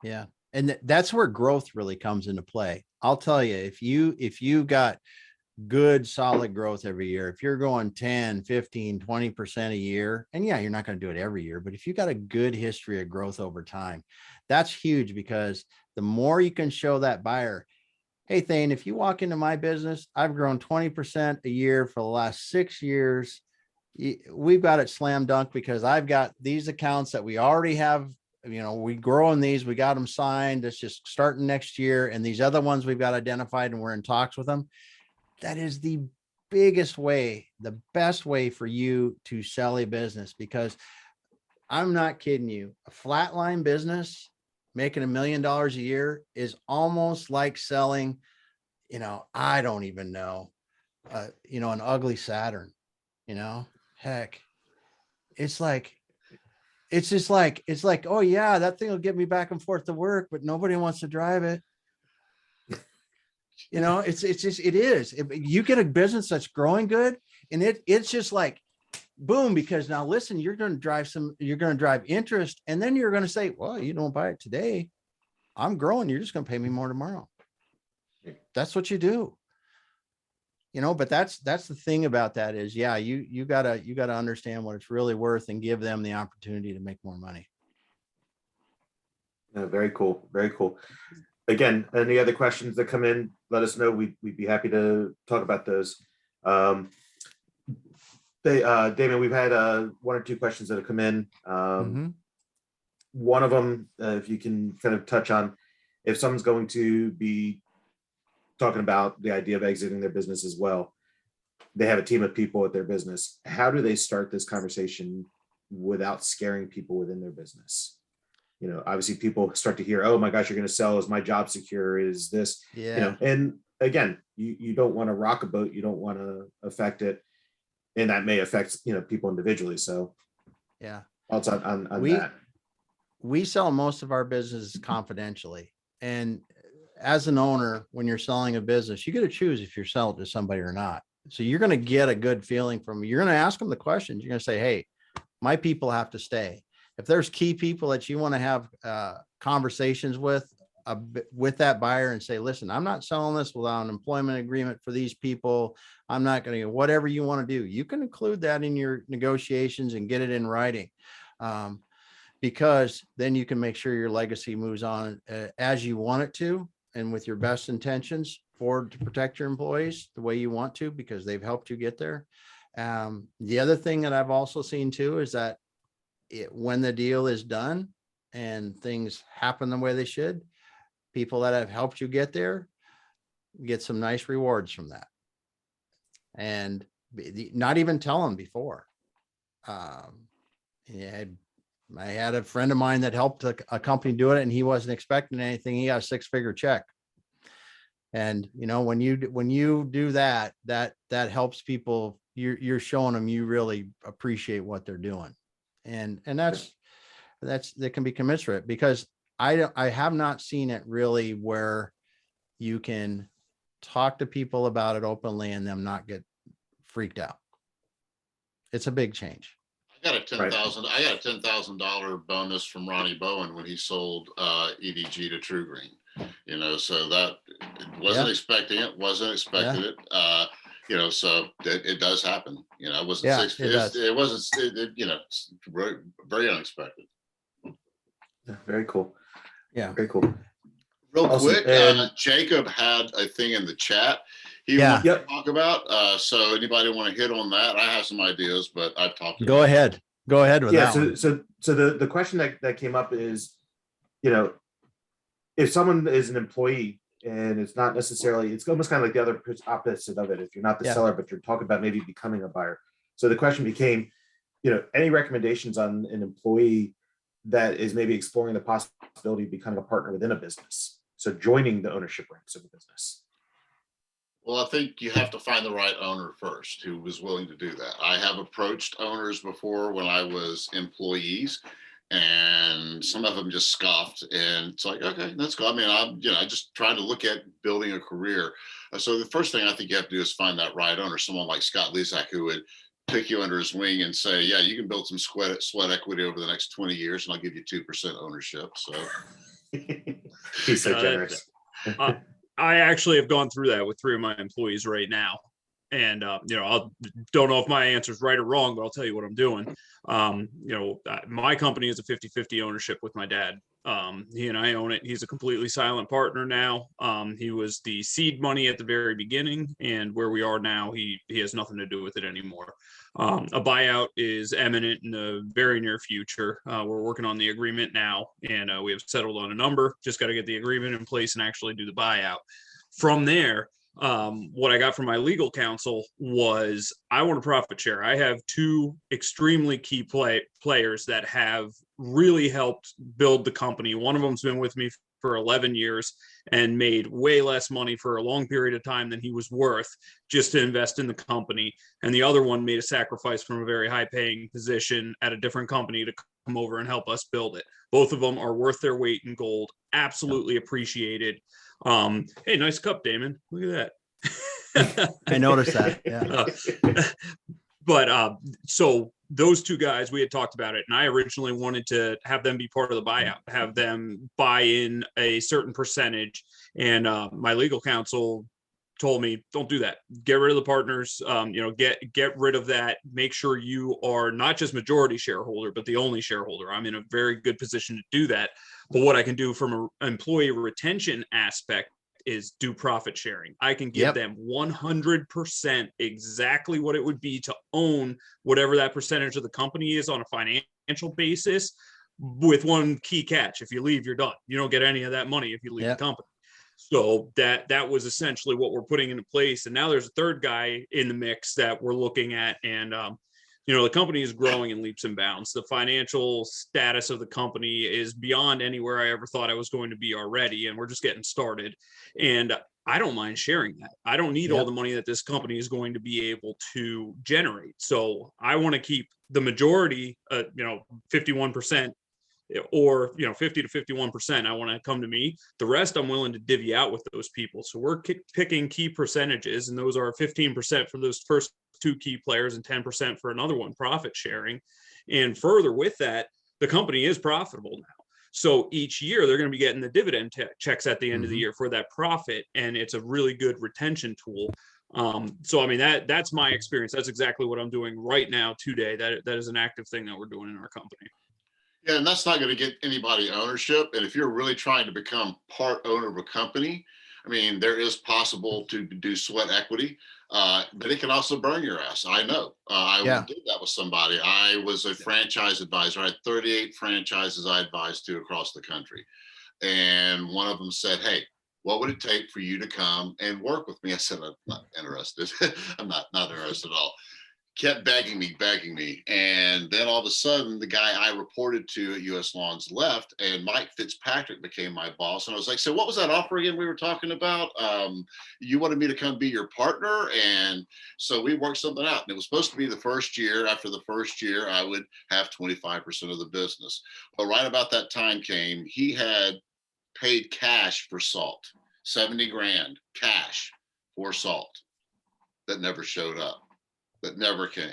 Yeah. And that's where growth really comes into play. I'll tell you, if you got good solid growth every year, if you're going 10, 15, 20% a year, and yeah, you're not going to do it every year, but if you got a good history of growth over time, that's huge, because the more you can show that buyer, hey, Thane, if you walk into my business, I've grown 20% a year for the last 6 years. We've got it slam dunk because I've got these accounts that we already have. You know, we grow in these, we got them signed. It's just starting next year. And these other ones we've got identified and we're in talks with them. That is the biggest way, the best way for you to sell a business, because I'm not kidding you. A flatline business making $1 million a year is almost like selling, you know, I don't even know, you know, an ugly Saturn, you know, heck, it's like, it's just like, it's like, oh yeah, that thing will get me back and forth to work, but nobody wants to drive it. You know, it's just, it is. You get a business that's growing good, and it's just like, boom, because now listen, you're going to drive interest, and then you're going to say, well, you don't buy it today, I'm growing, you're just going to pay me more tomorrow. That's what you do. You know, but that's the thing about that is, yeah, you gotta understand what it's really worth and give them the opportunity to make more money. Very cool. Very cool. Again, any other questions that come in, let us know. We'd be happy to talk about those. Damon, we've had 1 or 2 questions that have come in. One of them, if you can kind of touch on, if someone's going to be talking about the idea of exiting their business as well, they have a team of people at their business, how do they start this conversation without scaring people within their business? You know, obviously people start to hear, oh my gosh, you're going to sell. Is my job secure? Is this, Yeah. You know, and again, you don't want to rock a boat. You don't want to affect it. And that may affect, you know, people individually. So yeah, thoughts on that. We sell most of our business confidentially. And as an owner, when you're selling a business, you got to choose if you're selling to somebody or not. So you're going to get a good feeling from, you're going to ask them the questions. You're going to say, hey, my people have to stay. If there's key people that you want to have conversations with that buyer and say, listen, I'm not selling this without an employment agreement for these people. I'm not going to, whatever you want to do, you can include that in your negotiations and get it in writing. Because then you can make sure your legacy moves on as you want it to, and with your best intentions to protect your employees the way you want to, because they've helped you get there. The other thing that I've also seen too is that when the deal is done and things happen the way they should, people that have helped you get there get some nice rewards from that. And not even tell them before. Yeah, I had a friend of mine that helped a company do it, and he wasn't expecting anything. He got a 6-figure check. And, you know, when you do that helps people. You're showing them you really appreciate what they're doing. And that can be commensurate, because I have not seen it really where you can talk to people about it openly and them not get freaked out. It's a big change. I got a $10,000 bonus from Ronnie Bowen when he sold EDG to True Green. You know, so that wasn't expecting it, you know, so it does happen. You know, it wasn't you know, very, very unexpected. Very cool. Yeah. Very cool. Real Awesome. quick, And Jacob had a thing in the chat he wanted to talk about. So anybody want to hit on that? I have some ideas, but I've talked. Go ahead with that one. So the question that came up is, you know, if someone is an employee and it's not necessarily, it's almost kind of like the other opposite of it. If you're not the seller, but you're talking about maybe becoming a buyer. So the question became, any recommendations on an employee that is maybe exploring the possibility of becoming a partner within a business? So joining the ownership ranks of the business. Well, I think you have to find the right owner first who was willing to do that. I have approached owners before when I was employees, and some of them just scoffed. And it's like, okay, let's go. I mean, I just trying to look at building a career. So the first thing I think you have to do is find that right owner, someone like Scott Lezak, who would pick you under his wing and say, yeah, you can build some sweat equity over the next 20 years, and I'll give you 2% ownership. So He's so generous. I actually have gone through that with 3 of my employees right now. And, I don't know if my answer is right or wrong, but I'll tell you what I'm doing. My company is a 50-50 ownership with my dad. He and I own it. He's a completely silent partner now. He was the seed money at the very beginning, and where we are now, he has nothing to do with it anymore. A buyout is imminent in the very near future. We're working on the agreement now, and we have settled on a number. Just got to get the agreement in place and actually do the buyout. From there, what I got from my legal counsel was I want a profit share. I have 2 extremely key players that have really helped build the company. One of them's been with me for 11 years and made way less money for a long period of time than he was worth just to invest in the company. And the other one made a sacrifice from a very high paying position at a different company to come over and help us build it. Both of them are worth their weight in gold. Absolutely appreciated. Hey, nice cup, Damon. Look at that. I noticed that. Yeah. So those 2 guys, we had talked about it, and I originally wanted to have them be part of the buyout, have them buy in a certain percentage. And my legal counsel told me, don't do that. Get rid of the partners. Get rid of that. Make sure you are not just majority shareholder, but the only shareholder. I'm in a very good position to do that. But what I can do from an employee retention aspect is do profit sharing. I can give them 100% exactly what it would be to own whatever that percentage of the company is on a financial basis, with one key catch. If you leave, you're done. You don't get any of that money if you leave the company. So that was essentially what we're putting into place. And now there's a third guy in the mix that we're looking at. And, the company is growing in leaps and bounds. The financial status of the company is beyond anywhere I ever thought I was going to be already. And we're just getting started. And I don't mind sharing that. I don't need all the money that this company is going to be able to generate. So I want to keep the majority, 51%. Or 50 to 51%, I want to come to me. The rest I'm willing to divvy out with those people. So we're picking key percentages, and those are 15% for those first 2 key players and 10% for another one, profit sharing. And further with that, the company is profitable now. So each year they're going to be getting the dividend checks at the end of the year for that profit, and it's a really good retention tool. So I mean that's my experience. That's exactly what I'm doing right now today. That is an active thing that we're doing in our company. Yeah, and that's not going to get anybody ownership. And if you're really trying to become part owner of a company, I mean, there is possible to do sweat equity, but it can also burn your ass. I know. I did that with somebody. I was a franchise advisor. I had 38 franchises I advised to across the country. And one of them said, hey, what would it take for you to come and work with me? I said, I'm not interested. I'm not interested at all. Kept begging me. And then all of a sudden, the guy I reported to at US Lawns left, and Mike Fitzpatrick became my boss. And I was like, so what was that offer again we were talking about? You wanted me to come be your partner? And so we worked something out. And it was supposed to be the first year. After the first year, I would have 25% of the business. But right about that time came, he had paid cash for salt, 70 grand cash for salt that never showed up. That never came.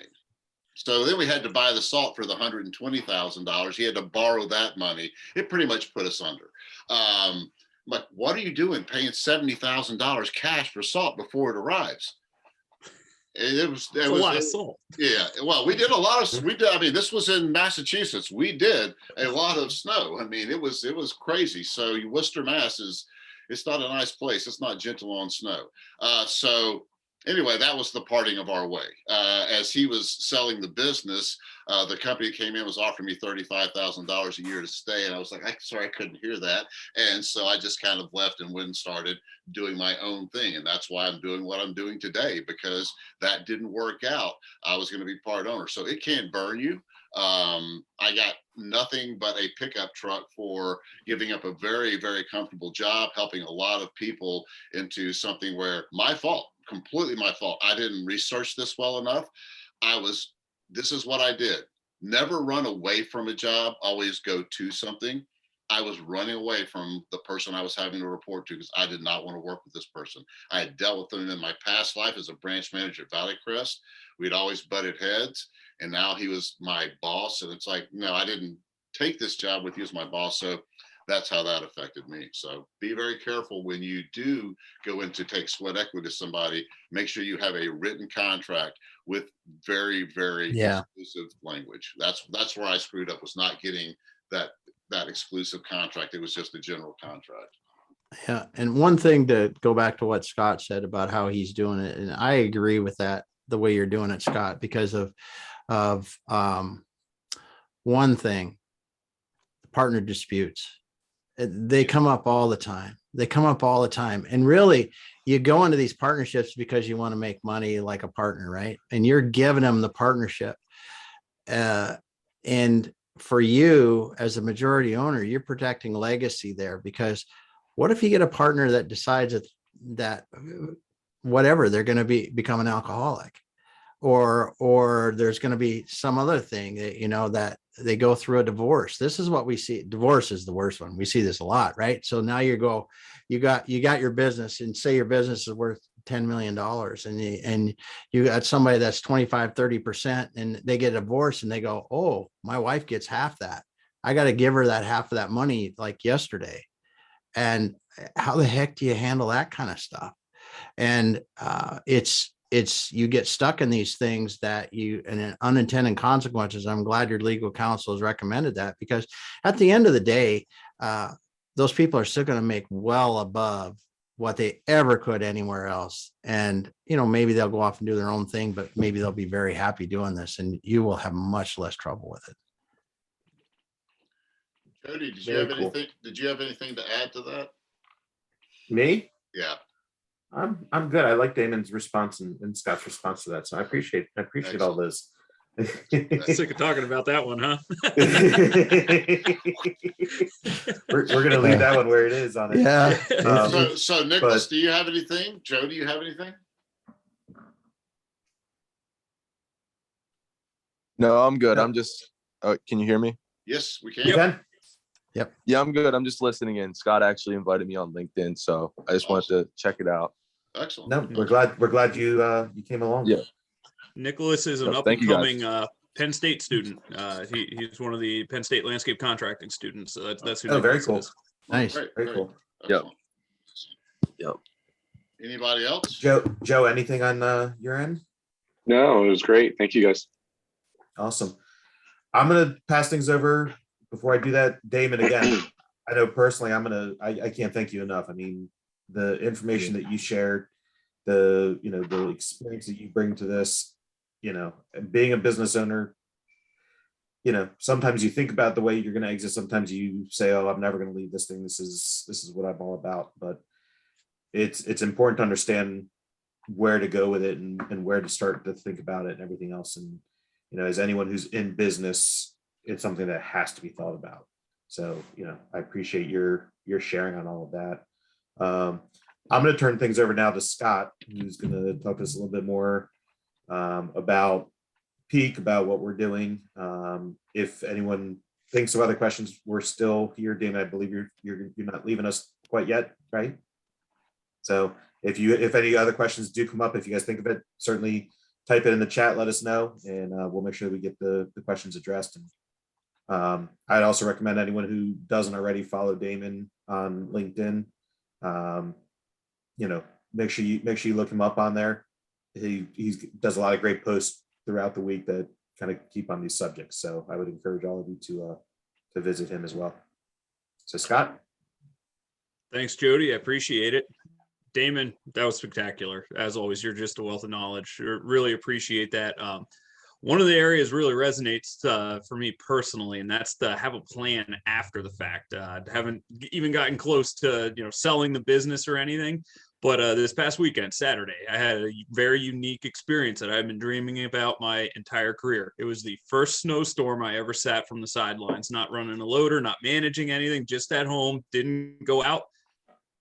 So then we had to buy the salt for the $120,000. He had to borrow that money. It pretty much put us under. I'm like, what are you doing paying $70,000 cash for salt before it arrives? It was a lot of salt. Yeah. Well, we did a lot of, I mean, this was in Massachusetts. We did a lot of snow. I mean, it was crazy. So Worcester, Mass it's not a nice place. It's not gentle on snow. So anyway, that was the parting of our way. As he was selling the business, the company came in, was offering me $35,000 a year to stay. And I was like, sorry, I couldn't hear that. And so I just kind of left and went and started doing my own thing. And that's why I'm doing what I'm doing today, because that didn't work out. I was going to be part owner. So it can't burn you. I got nothing but a pickup truck for giving up a very, very comfortable job, helping a lot of people into something where my fault, completely my fault. I didn't research this well enough. This is what I did. Never run away from a job, always go to something. I was running away from the person I was having to report to because I did not want to work with this person. I had dealt with them in my past life as a branch manager at Valley Crest. We'd always butted heads, and now he was my boss. And it's like, no, I didn't take this job with you as my boss. So that's how that affected me. So be very careful when you do go in to take sweat equity to somebody. Make sure you have a written contract with very, very exclusive language. That's where I screwed up, was not getting that exclusive contract. It was just a general contract. Yeah. And one thing, to go back to what Scott said about how he's doing it, and I agree with that, the way you're doing it, Scott, because of one thing, partner disputes. They come up all the time. And really, you go into these partnerships because you want to make money like a partner, right? And you're giving them the partnership. And for you as a majority owner, you're protecting legacy there, because what if you get a partner that decides that whatever, they're going to become an alcoholic, or there's going to be some other thing that, that they go through a divorce. This is what we see. Divorce is the worst one. We see this a lot, right? So now you got your business, and say your business is worth $10 million, and you got somebody that's 25-30%, and they get a divorce, and they go, oh, my wife gets half that. I got to give her that half of that money like yesterday. And how the heck do you handle that kind of stuff? And it's you get stuck in these things and unintended consequences. I'm glad your legal counsel has recommended that, because at the end of the day, those people are still going to make well above what they ever could anywhere else. And, maybe they'll go off and do their own thing, but maybe they'll be very happy doing this, and you will have much less trouble with it. Jody, did you have anything to add to that? Me? Yeah. I'm good. I like Damon's response and Scott's response to that. So I appreciate all this. Sick of talking about that one, huh? we're gonna leave that one where it is on it. Yeah. So Nicholas, do you have anything? Joe, do you have anything? No, I'm good. I'm just. Can you hear me? Yes, we can. Yep. Yeah, I'm good. I'm just listening in. Scott actually invited me on LinkedIn, so I just wanted to check it out. Excellent. No, we're glad you came along. Yeah. Nicholas is an up and coming Penn State student. He's one of the Penn State landscape contracting students. So that's who. Oh, very Nicholas cool. is. Nice. Very cool. Yep. Anybody else? Joe, anything on your end? No, it was great. Thank you, guys. Awesome. I'm gonna pass things over. Before I do that, Damon, again, I know personally, I can't thank you enough. I mean, the information that you shared, the experience that you bring to this, and being a business owner, sometimes you think about the way you're going to exit. Sometimes you say, oh, I'm never going to leave this thing. This is what I'm all about. But it's important to understand where to go with it and where to start to think about it and everything else. And, as anyone who's in business, it's something that has to be thought about. So, I appreciate your sharing on all of that. I'm going to turn things over now to Scott, who's going to talk to us a little bit more about Peak, about what we're doing. If anyone thinks of other questions, we're still here. Damon, I believe you're not leaving us quite yet, right? So if any other questions do come up, if you guys think of it, certainly type it in the chat, let us know, and we'll make sure that we get the questions addressed. And I'd also recommend anyone who doesn't already follow Damon on LinkedIn. Make sure you look him up on there. He does a lot of great posts throughout the week that kind of keep on these subjects. So I would encourage all of you to visit him as well. So Scott. Thanks, Jody. I appreciate it. Damon, that was spectacular. As always, you're just a wealth of knowledge. Really appreciate that. One of the areas really resonates for me personally, and that's to have a plan after the fact. Haven't even gotten close to selling the business or anything, but this past weekend, Saturday, I had a very unique experience that I've been dreaming about my entire career. It was the first snowstorm I ever sat from the sidelines, not running a loader, not managing anything, just at home, didn't go out.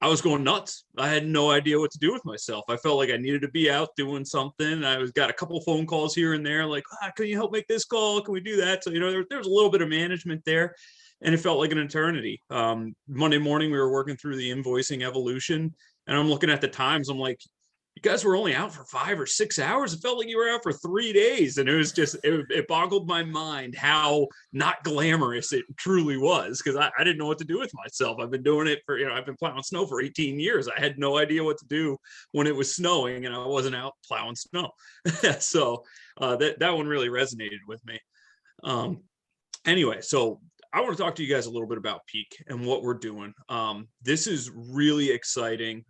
I was going nuts. I had no idea what to do with myself. I felt like I needed to be out doing something. Got a couple of phone calls here and there, like, can you help make this call? Can we do that? So, there's a little bit of management there, and it felt like an eternity. Monday morning, we were working through the invoicing evolution, and I'm looking at the times. I'm like, you guys were only out for 5 or 6 hours. It felt like you were out for 3 days. And it was just, it boggled my mind how not glamorous it truly was, because I didn't know what to do with myself. I've been doing it for, I've been plowing snow for 18 years. I had no idea what to do when it was snowing and I wasn't out plowing snow. So that one really resonated with me. Anyway, so I want to talk to you guys a little bit about Peak and what we're doing. This is really exciting.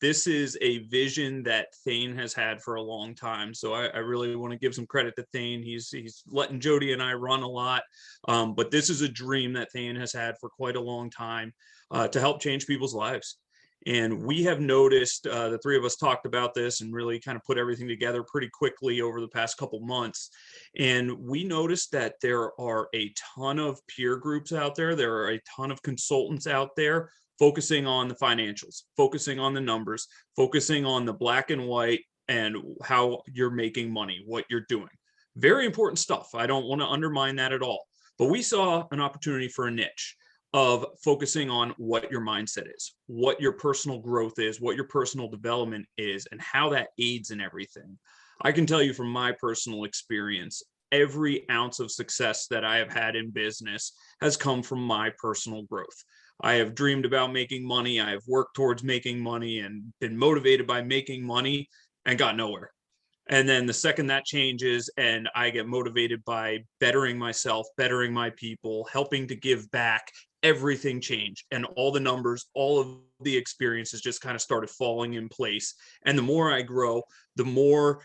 This is a vision that Thane has had for a long time. So I really want to give some credit to Thane. He's letting Jody and I run a lot. But this is a dream that Thane has had for quite a long time to help change people's lives. And we have noticed, the three of us talked about this and really kind of put everything together pretty quickly over the past couple months. And we noticed that there are a ton of peer groups out there. There are a ton of consultants out there focusing on the financials, focusing on the numbers, focusing on the black and white and how you're making money, what you're doing. Very important stuff. I don't want to undermine that at all. But we saw an opportunity for a niche of focusing on what your mindset is, what your personal growth is, what your personal development is, and how that aids in everything. I can tell you from my personal experience, every ounce of success that I have had in business has come from my personal growth. I have dreamed about making money. I have worked towards making money and been motivated by making money and got nowhere. And then the second that changes and I get motivated by bettering myself, bettering my people, helping to give back, everything changed. And all the numbers, all of the experiences just kind of started falling in place. And the more I grow, the more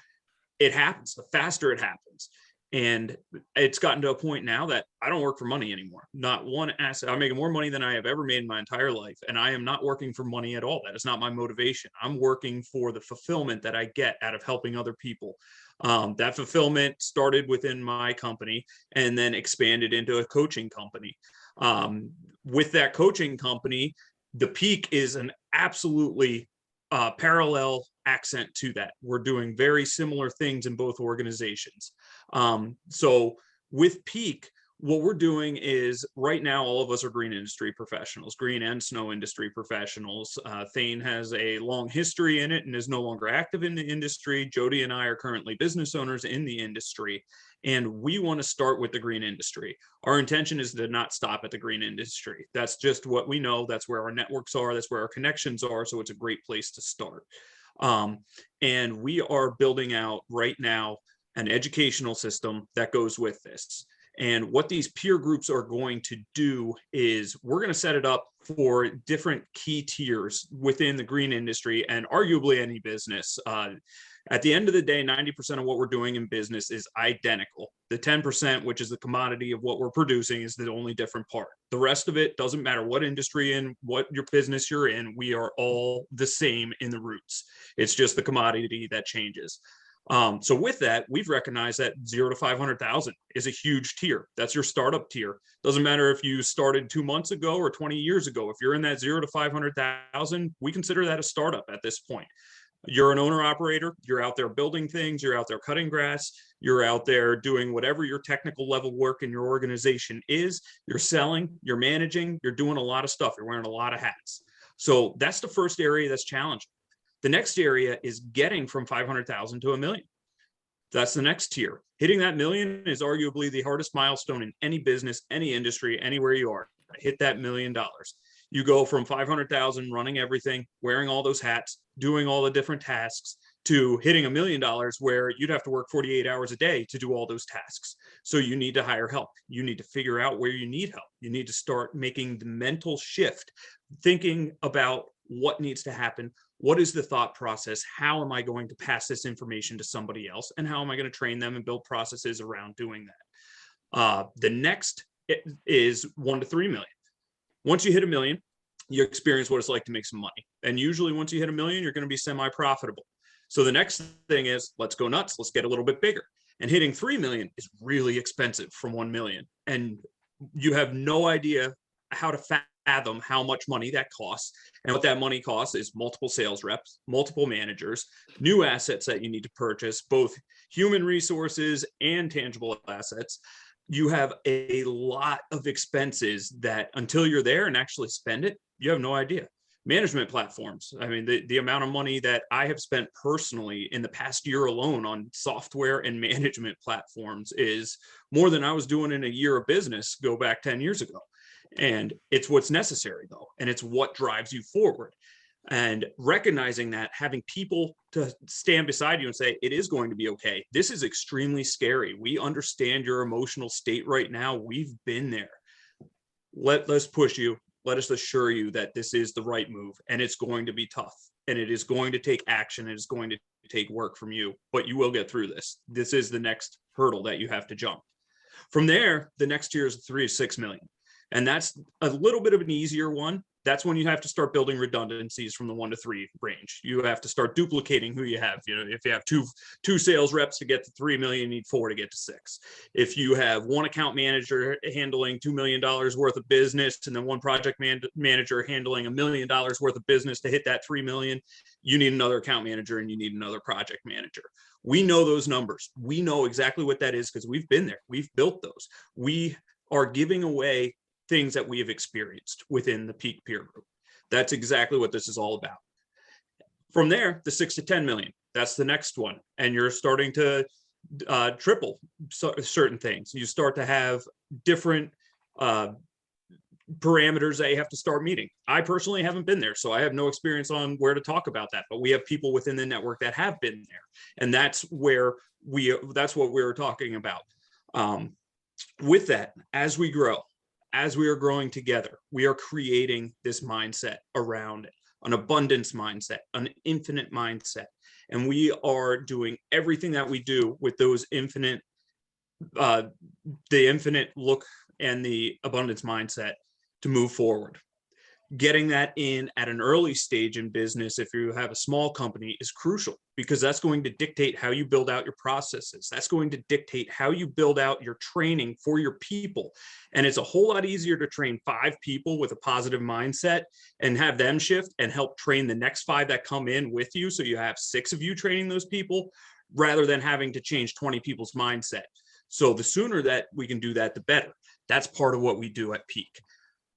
it happens, the faster it happens. And it's gotten to a point now that I don't work for money anymore. Not one asset. I'm making more money than I have ever made in my entire life. And I am not working for money at all. That is not my motivation. I'm working for the fulfillment that I get out of helping other people. That fulfillment started within my company and then expanded into a coaching company. With that coaching company, the Peak is an absolutely parallel accent to that. We're doing very similar things in both organizations. So with Peak, what we're doing is right now, all of us are green industry professionals, green and snow industry professionals. Thane has a long history in it and is no longer active in the industry. Jody and I are currently business owners in the industry, and we want to start with the green industry. Our intention is to not stop at the green industry. That's just what we know. That's where our networks are. That's where our connections are. So it's a great place to start. And we are building out right now an educational system that goes with this. And what these peer groups are going to do is we're going to set it up for different key tiers within the green industry and arguably any business. At the end of the day, 90% of what we're doing in business is identical. The 10%, which is the commodity of what we're producing, is the only different part. The rest of it doesn't matter what industry and what your business you're in. We are all the same in the roots. It's just the commodity that changes. So with that, we've recognized that 0 to 500,000 is a huge tier. That's your startup tier. Doesn't matter if you started 2 months ago or 20 years ago. If you're in that 0 to 500,000, we consider that a startup at this point. You're an owner operator. You're out there building things. You're out there cutting grass. You're out there doing whatever your technical level work in your organization is. You're selling, you're managing, you're doing a lot of stuff. You're wearing a lot of hats. So that's the first area that's challenging. The next area is getting from 500,000 to $1 million. That's the next tier. Hitting that $1 million is arguably the hardest milestone in any business, any industry, anywhere you are. Hit that $1 million. You go from 500,000 running everything, wearing all those hats, doing all the different tasks, to hitting $1 million where you'd have to work 48 hours a day to do all those tasks. So you need to hire help. You need to figure out where you need help. You need to start making the mental shift, thinking about what needs to happen, What is the thought process? How am I going to pass this information to somebody else? And how am I going to train them and build processes around doing that? The next is 1 to 3 million. Once you hit $1 million, you experience what it's like to make some money. And usually once you hit $1 million, you're going to be semi-profitable. So the next thing is, let's go nuts. Let's get a little bit bigger. And hitting 3 million is really expensive from 1 million. And you have no idea how to fathom how much money that costs. And what that money costs is multiple sales reps, multiple managers, new assets that you need to purchase, both human resources and tangible assets. You have a lot of expenses that until you're there and actually spend it, you have no idea. Management platforms. I mean, the amount of money that I have spent personally in the past year alone on software and management platforms is more than I was doing in a year of business go back 10 years ago. And it's what's necessary though. And it's what drives you forward. And recognizing that, having people to stand beside you and say, it is going to be okay. This is extremely scary. We understand your emotional state right now. We've been there. Let's push you. Let us assure you that this is the right move, and it's going to be tough, and it is going to take action. It is going to take work from you, but you will get through this. This is the next hurdle that you have to jump. From there, the next tier is 3 to 6 million. And that's a little bit of an easier one. That's when you have to start building redundancies from the 1 to 3 range. You have to start duplicating who you have. You know, if you have two sales reps to get to 3 million, you need 4 to get to 6. If you have one account manager handling $2 million worth of business, and then one project manager handling $1 million worth of business to hit that 3 million, you need another account manager and you need another project manager. We know those numbers. We know exactly what that is because we've been there. We've built those. We are giving away things that we have experienced within the Peak peer group. That's exactly what this is all about. From there, the 6 to 10 million, that's the next one. And you're starting to triple certain things. You start to have different parameters that you have to start meeting. I personally haven't been there, so I have no experience on where to talk about that, but we have people within the network that have been there. And that's what we're talking about. With that, as we grow, as we are growing together, we are creating this mindset around it, an abundance mindset, an infinite mindset. And we are doing everything that we do with those the infinite look and the abundance mindset to move forward. Getting that in at an early stage in business, if you have a small company, is crucial because that's going to dictate how you build out your processes. That's going to dictate how you build out your training for your people. And it's a whole lot easier to train 5 people with a positive mindset and have them shift and help train the next 5 that come in with you. So you have 6 of you training those people rather than having to change 20 people's mindset. So the sooner that we can do that, the better. That's part of what we do at Peak.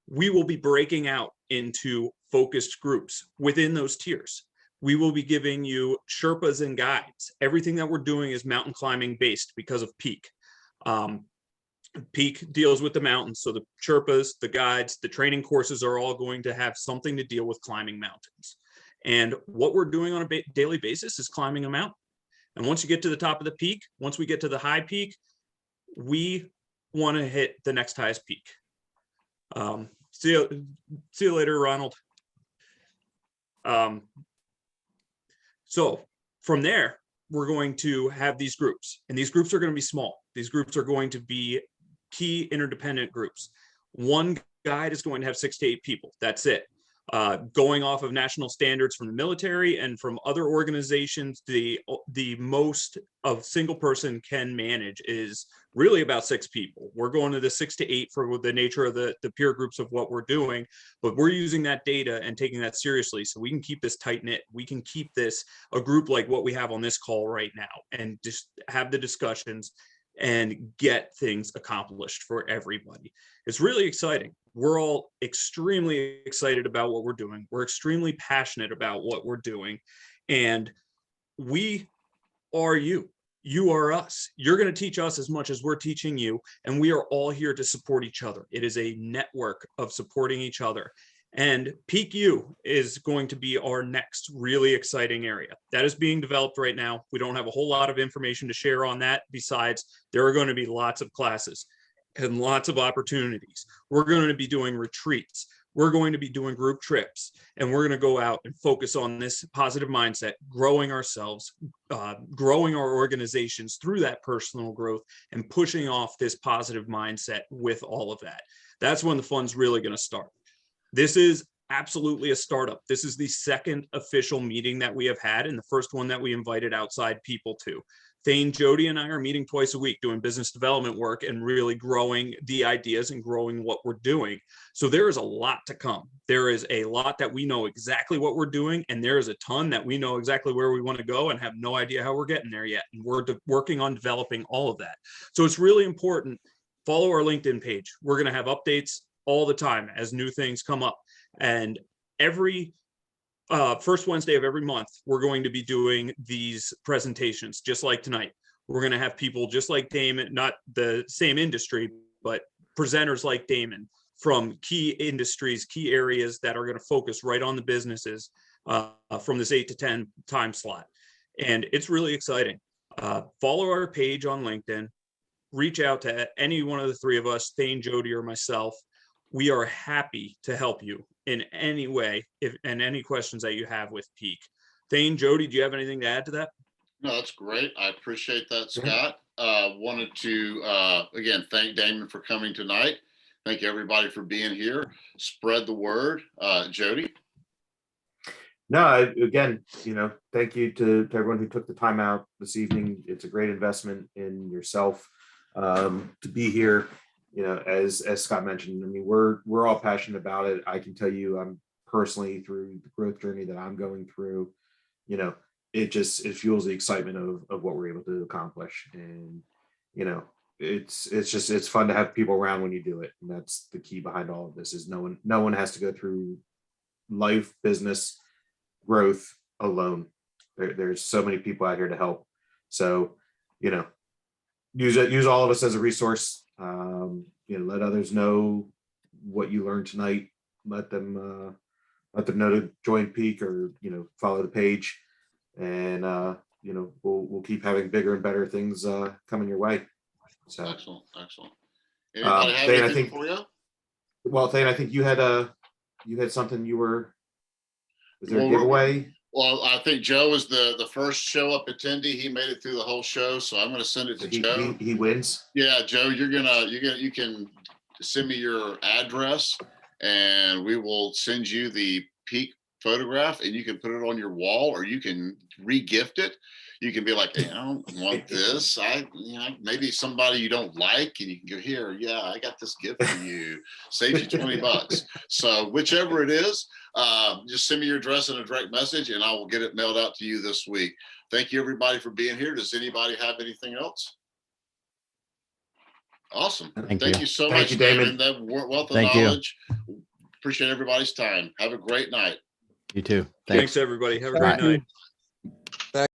We will be breaking out into focused groups within those tiers. We will be giving you Sherpas and guides. Everything that we're doing is mountain climbing based because of Peak. Peak deals with the mountains. So the Sherpas, the guides, the training courses are all going to have something to deal with climbing mountains. And what we're doing on a daily basis is climbing a mountain. And once you get to the top of the peak, once we get to the high peak, we want to hit the next highest peak. See you later, Ronald. So from there, we're going to have these groups, and these groups are going to be small. These groups are going to be key interdependent groups. One guide is going to have 6 to 8 people. That's it. Going off of national standards from the military and from other organizations, the most a single person can manage is really about 6 people. We're going to the 6 to 8 for the nature of the peer groups of what we're doing, but we're using that data and taking that seriously so we can keep this tight knit. We can keep this a group like what we have on this call right now and just have the discussions and get things accomplished for everybody. It's really exciting. We're all extremely excited about what we're doing. We're extremely passionate about what we're doing. And we are you. You are us. You're going to teach us as much as we're teaching you. And we are all here to support each other. It is a network of supporting each other. And Peak U is going to be our next really exciting area. That is being developed right now. We don't have a whole lot of information to share on that. Besides, there are going to be lots of classes and lots of opportunities. We're going to be doing retreats. we're going to be doing group trips, and we're going to go out and focus on this positive mindset, growing ourselves, growing our organizations through that personal growth, and pushing off this positive mindset with all of that. That's when the fun's really going to start. This is absolutely a startup. This is the second official meeting that we have had, and the first one that we invited outside people to. Thane, Jody, and I are meeting twice a week doing business development work and really growing the ideas and growing what we're doing. So there is a lot to come. There is a lot that we know exactly what we're doing, and there is a ton that we know exactly where we want to go and have no idea how we're getting there yet. And we're working on developing all of that. So it's really important. Follow our LinkedIn page. We're going to have updates all the time as new things come up. And every first Wednesday of every month, we're going to be doing these presentations, just like tonight. We're going to have people just like Damon, not the same industry, but presenters like Damon from key industries, key areas that are going to focus right on the businesses from this 8 to 10 time slot. And it's really exciting. Follow our page on LinkedIn. Reach out to any one of the three of us, Thane, Jody, or myself. We are happy to help you in any way and any questions that you have with Peak. Thane, Jody, do you have anything to add to that? No, that's great. I appreciate that, Scott. Wanted to, again, thank Damon for coming tonight. Thank everybody for being here. Spread the word. Jody? No, again, thank you to everyone who took the time out this evening. It's a great investment in yourself to be here. As Scott mentioned, I mean, we're all passionate about it. I can tell you, I'm personally through the growth journey that I'm going through. It fuels the excitement of what we're able to accomplish, and it's fun to have people around when you do it, and that's the key behind all of this. Is no one has to go through life, business, growth alone. There's so many people out here to help. So use all of us as a resource. Let others know what you learned tonight. Let them know to join Peak or follow the page, and we'll keep having bigger and better things coming your way. So Excellent. Anybody have Thane, anything for you? Well, Thane, I think you had something was there a giveaway? Well, I think Joe is the first show up attendee. He made it through the whole show, so I'm going to send it to Joe. He wins. Yeah, Joe, you can send me your address, and we will send you the Peak photograph, and you can put it on your wall, or you can re-gift it. You can be like, hey, I don't want this. Maybe somebody you don't like, and you can go here. Yeah, I got this gift for you. Saves you $20. So whichever it is, just send me your address in a direct message, and I will get it mailed out to you this week. Thank you, everybody, for being here. Does anybody have anything else? Awesome. Thank you so much, Damon. That wealth of knowledge. Appreciate everybody's time. Have a great night. You too. Thanks everybody. Have a great night.